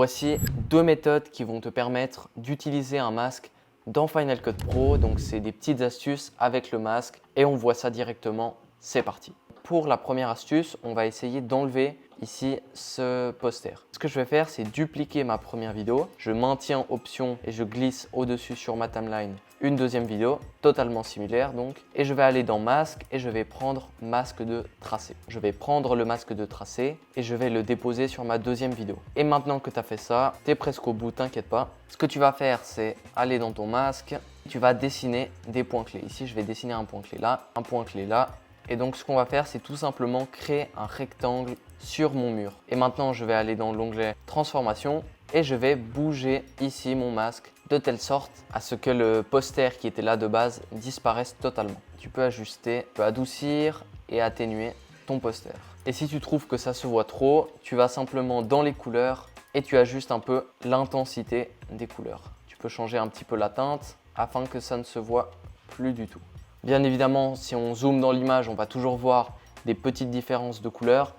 Voici deux méthodes qui vont te permettre d'utiliser un masque dans Final Cut Pro. Donc c'est des petites astuces avec le masque et on voit ça directement. C'est parti. Pour la première astuce, on va essayer d'enlever ici ce poster. Ce que je vais faire, c'est dupliquer ma première vidéo. Je maintiens option et je glisse au-dessus sur ma timeline une deuxième vidéo totalement similaire donc. Et je vais aller dans masque et je vais prendre masque de tracé. Je vais prendre le masque de tracé et je vais le déposer sur ma deuxième vidéo. Et maintenant que tu as fait ça, tu es presque au bout, t'inquiète pas. Ce que tu vas faire, c'est aller dans ton masque. Tu vas dessiner des points clés. Ici, je vais dessiner un point clé là, un point clé là. Et donc, ce qu'on va faire, c'est tout simplement créer un rectangle sur mon mur. Et maintenant, je vais aller dans l'onglet transformation et je vais bouger ici mon masque de telle sorte à ce que le poster qui était là de base disparaisse totalement. Tu peux ajuster, tu peux adoucir et atténuer ton poster. Et si tu trouves que ça se voit trop, tu vas simplement dans les couleurs et tu ajustes un peu l'intensité des couleurs. Tu peux changer un petit peu la teinte afin que ça ne se voit plus du tout. Bien évidemment, si on zoome dans l'image, on va toujours voir des petites différences de couleurs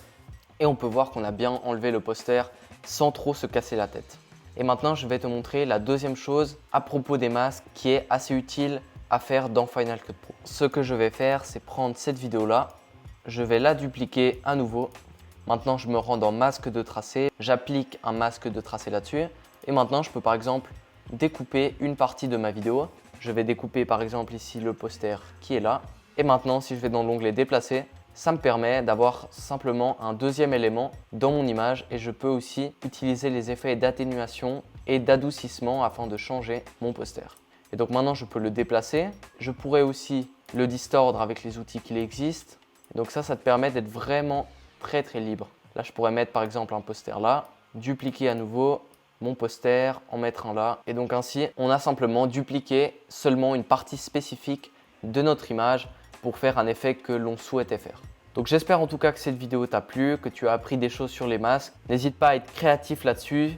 et on peut voir qu'on a bien enlevé le poster sans trop se casser la tête. Et maintenant, je vais te montrer la deuxième chose à propos des masques qui est assez utile à faire dans Final Cut Pro. Ce que je vais faire, c'est prendre cette vidéo-là, je vais la dupliquer à nouveau. Maintenant, je me rends dans masque de tracé, j'applique un masque de tracé là-dessus et maintenant, je peux par exemple découper une partie de ma vidéo. Je vais découper par exemple ici le poster qui est là. Et maintenant, si je vais dans l'onglet déplacer, ça me permet d'avoir simplement un deuxième élément dans mon image et je peux aussi utiliser les effets d'atténuation et d'adoucissement afin de changer mon poster. Et donc maintenant, je peux le déplacer. Je pourrais aussi le distordre avec les outils qui existent. Et donc ça te permet d'être vraiment très libre. Là, je pourrais mettre par exemple un poster là, dupliquer à nouveau mon poster, en mettre un là. Et donc ainsi, on a simplement dupliqué seulement une partie spécifique de notre image pour faire un effet que l'on souhaitait faire. Donc j'espère en tout cas que cette vidéo t'a plu, que tu as appris des choses sur les masques. N'hésite pas à être créatif là-dessus.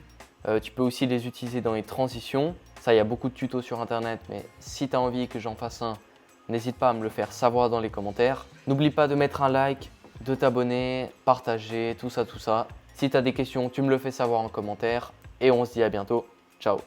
Tu peux aussi les utiliser dans les transitions. Ça, il y a beaucoup de tutos sur internet, mais si tu as envie que j'en fasse un, n'hésite pas à me le faire savoir dans les commentaires. N'oublie pas de mettre un like, de t'abonner, partager, tout ça. Si tu as des questions, tu me le fais savoir en commentaire. Et on se dit à bientôt. Ciao.